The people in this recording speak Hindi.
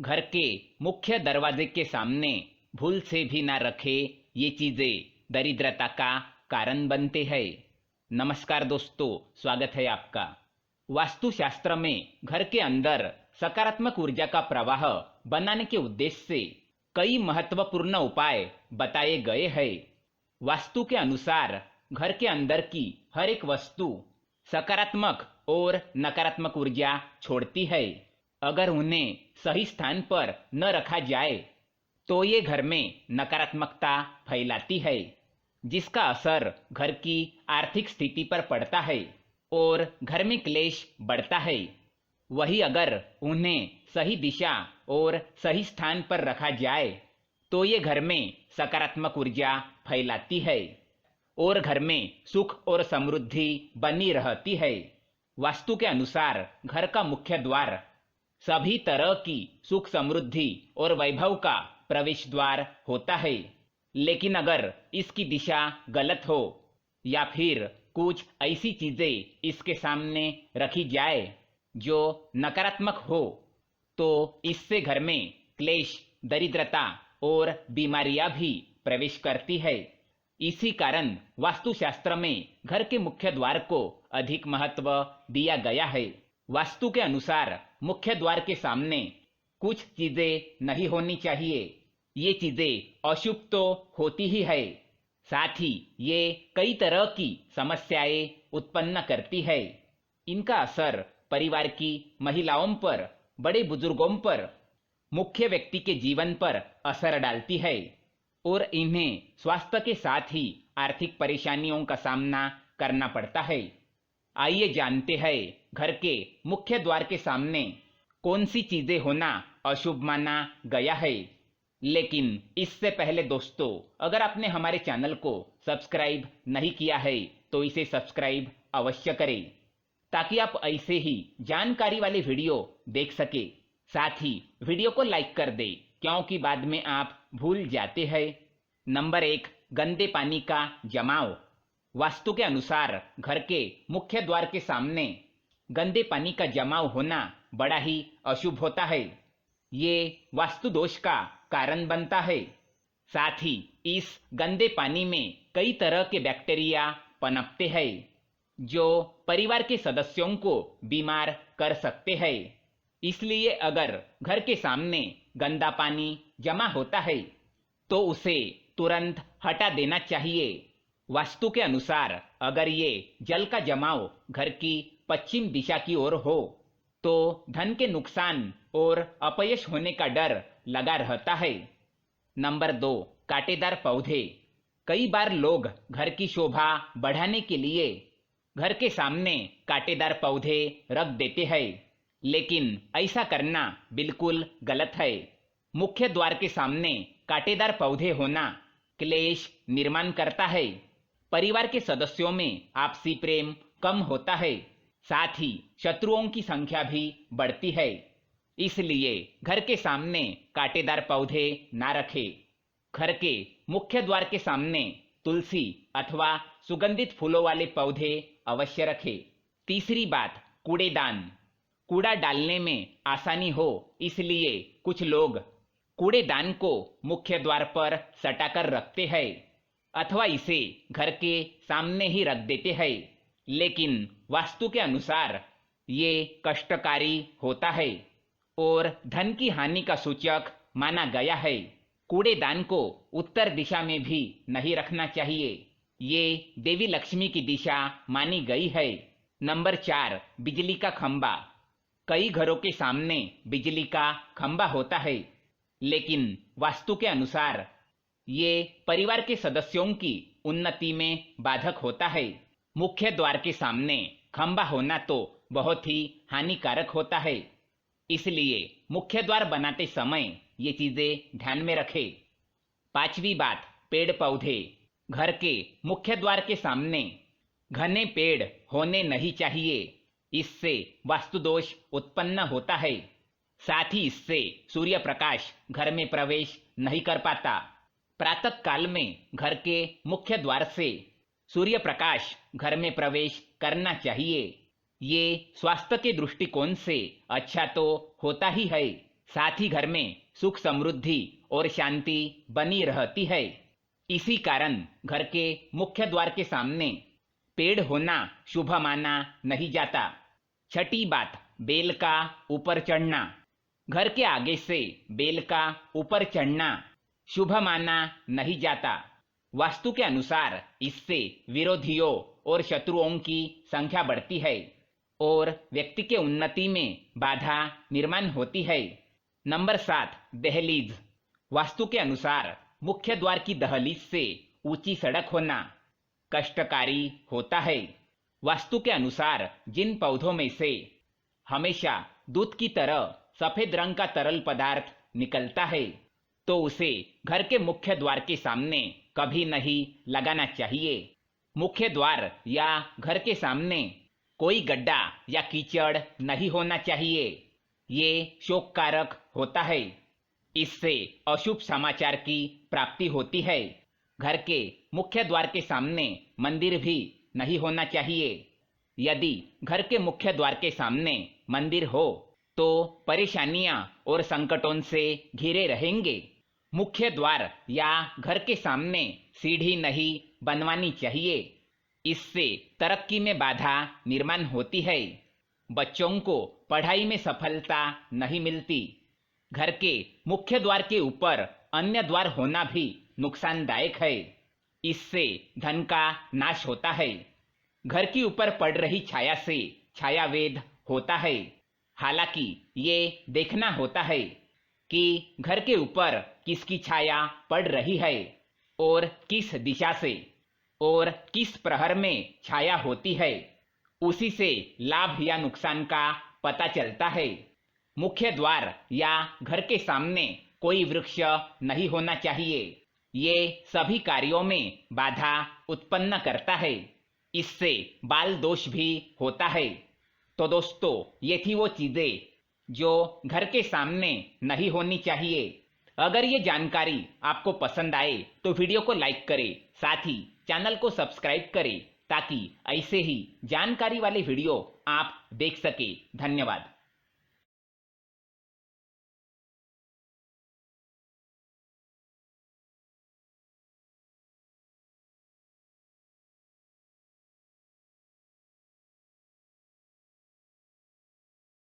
घर के मुख्य दरवाजे के सामने भूल से भी ना रखे ये चीजें दरिद्रता का कारण बनते हैं। नमस्कार दोस्तों, स्वागत है आपका। वास्तुशास्त्र में घर के अंदर सकारात्मक ऊर्जा का प्रवाह बनाने के उद्देश्य से कई महत्वपूर्ण उपाय बताए गए हैं। वास्तु के अनुसार घर के अंदर की हर एक वस्तु सकारात्मक और नकारात्मक ऊर्जा छोड़ती है। अगर उन्हें सही स्थान पर न रखा जाए तो ये घर में नकारात्मकता फैलाती है, जिसका असर घर की आर्थिक स्थिति पर पड़ता है और घर में क्लेश बढ़ता है। वही अगर उन्हें सही दिशा और सही स्थान पर रखा जाए तो ये घर में सकारात्मक ऊर्जा फैलाती है और घर में सुख और समृद्धि बनी रहती है। वास्तु के अनुसार घर का मुख्य द्वार सभी तरह की सुख समृद्धि और वैभव का प्रवेश द्वार होता है, लेकिन अगर इसकी दिशा गलत हो या फिर कुछ ऐसी चीजें इसके सामने रखी जाए जो नकारात्मक हो तो इससे घर में क्लेश, दरिद्रता और बीमारियां भी प्रवेश करती है। इसी कारण वास्तुशास्त्र में घर के मुख्य द्वार को अधिक महत्व दिया गया है। वास्तु के अनुसार मुख्य द्वार के सामने कुछ चीजें नहीं होनी चाहिए। ये चीजें अशुभ तो होती ही है, साथ ही ये कई तरह की समस्याएं उत्पन्न करती है। इनका असर परिवार की महिलाओं पर, बड़े बुजुर्गों पर, मुख्य व्यक्ति के जीवन पर असर डालती है और इन्हें स्वास्थ्य के साथ ही आर्थिक परेशानियों का सामना करना पड़ता है। आइए जानते हैं घर के मुख्य द्वार के सामने कौन सी चीजें होना अशुभ माना गया है। लेकिन इससे पहले दोस्तों, अगर आपने हमारे चैनल को सब्सक्राइब नहीं किया है तो इसे सब्सक्राइब अवश्य करें, ताकि आप ऐसे ही जानकारी वाले वीडियो देख सके। साथ ही वीडियो को लाइक कर दे, क्योंकि बाद में आप भूल जाते हैं। नंबर 1, गंदे पानी का जमाव। वास्तु के अनुसार घर के मुख्य द्वार के सामने गंदे पानी का जमाव होना बड़ा ही अशुभ होता है। ये वास्तु दोष का कारण बनता है। साथ ही इस गंदे पानी में कई तरह के बैक्टीरिया पनपते हैं जो परिवार के सदस्यों को बीमार कर सकते हैं। इसलिए अगर घर के सामने गंदा पानी जमा होता है तो उसे तुरंत हटा देना चाहिए। वास्तु के अनुसार अगर ये जल का जमाव घर की पश्चिम दिशा की ओर हो तो धन के नुकसान और अपयश होने का डर लगा रहता है। नंबर 2, कांटेदार पौधे। कई बार लोग घर की शोभा बढ़ाने के लिए घर के सामने कांटेदार पौधे रख देते हैं, लेकिन ऐसा करना बिल्कुल गलत है। मुख्य द्वार के सामने कांटेदार पौधे होना क्लेश निर्माण करता है। परिवार के सदस्यों में आपसी प्रेम कम होता है, साथ ही शत्रुओं की संख्या भी बढ़ती है। इसलिए घर के सामने कांटेदार पौधे ना रखें। घर के मुख्य द्वार के सामने तुलसी अथवा सुगंधित फूलों वाले पौधे अवश्य रखें। तीसरी बात, कूड़ेदान। कूड़ा डालने में आसानी हो इसलिए कुछ लोग कूड़ेदान को मुख्य द्वार पर सटाकर रखते हैं अथवा इसे घर के सामने ही रख देते हैं, लेकिन वास्तु के अनुसार ये कष्टकारी होता है और धन की हानि का सूचक माना गया है। कूड़ेदान को उत्तर दिशा में भी नहीं रखना चाहिए। ये देवी लक्ष्मी की दिशा मानी गई है। नंबर 4, बिजली का खंबा। कई घरों के सामने बिजली का खंबा होता है, लेकिन वास्तु के अनुसार ये परिवार के सदस्यों की उन्नति में बाधक होता है। मुख्य द्वार के सामने खंबा होना तो बहुत ही हानिकारक होता है, इसलिए मुख्य द्वार बनाते समय ये चीजें ध्यान में रखें। पांचवी बात, पेड़ पौधे। घर के मुख्य द्वार के सामने घने पेड़ होने नहीं चाहिए। इससे वास्तु दोष उत्पन्न होता है। साथ ही इससे सूर्य प्रकाश घर में प्रवेश नहीं कर पाता। प्रातः काल में घर के मुख्य द्वार से सूर्य प्रकाश घर में प्रवेश करना चाहिए। ये स्वास्थ्य के दृष्टिकोण से अच्छा तो होता ही है, साथ ही घर में सुख समृद्धि और शांति बनी रहती है। इसी कारण घर के मुख्य द्वार के सामने पेड़ होना शुभ माना नहीं जाता। छठी बात, बेल का ऊपर चढ़ना। घर के आगे से बेल का ऊपर चढ़ना शुभ माना नहीं जाता। वास्तु के अनुसार इससे विरोधियों और शत्रुओं की संख्या बढ़ती है और व्यक्ति के उन्नति में बाधा निर्माण होती है। नंबर 7, दहलीज। वास्तु के अनुसार मुख्य द्वार की दहलीज से ऊंची सड़क होना कष्टकारी होता है। वास्तु के अनुसार जिन पौधों में से हमेशा दूध की तरह सफेद रंग का तरल पदार्थ निकलता है तो उसे घर के मुख्य द्वार के सामने कभी नहीं लगाना चाहिए। मुख्य द्वार या घर के सामने कोई गड्ढा या कीचड़ नहीं होना चाहिए। ये शोककारक होता है। इससे अशुभ समाचार की प्राप्ति होती है। घर के मुख्य द्वार के सामने मंदिर भी नहीं होना चाहिए। यदि घर के मुख्य द्वार के सामने मंदिर हो तो परेशानियां और संकटों से घिरे रहेंगे। मुख्य द्वार या घर के सामने सीढ़ी नहीं बनवानी चाहिए। इससे तरक्की में बाधा निर्माण होती है। बच्चों को पढ़ाई में सफलता नहीं मिलती। घर के मुख्य द्वार के ऊपर अन्य द्वार होना भी नुकसानदायक है। इससे धन का नाश होता है। घर के ऊपर पड़ रही छाया से छायावेद होता है। हालांकि ये देखना होता है कि घर के ऊपर किसकी छाया पड़ रही है और किस दिशा से और किस प्रहर में छाया होती है। उसी से लाभ या नुकसान का पता चलता है। मुख्य द्वार या घर के सामने कोई वृक्ष नहीं होना चाहिए। ये सभी कार्यों में बाधा उत्पन्न करता है। इससे बाल दोष भी होता है। तो दोस्तों, ये थी वो चीजें जो घर के सामने नहीं होनी चाहिए। अगर ये जानकारी आपको पसंद आए तो वीडियो को लाइक करें, साथ ही चैनल को सब्सक्राइब करें ताकि ऐसे ही जानकारी वाले वीडियो आप देख सके। धन्यवाद।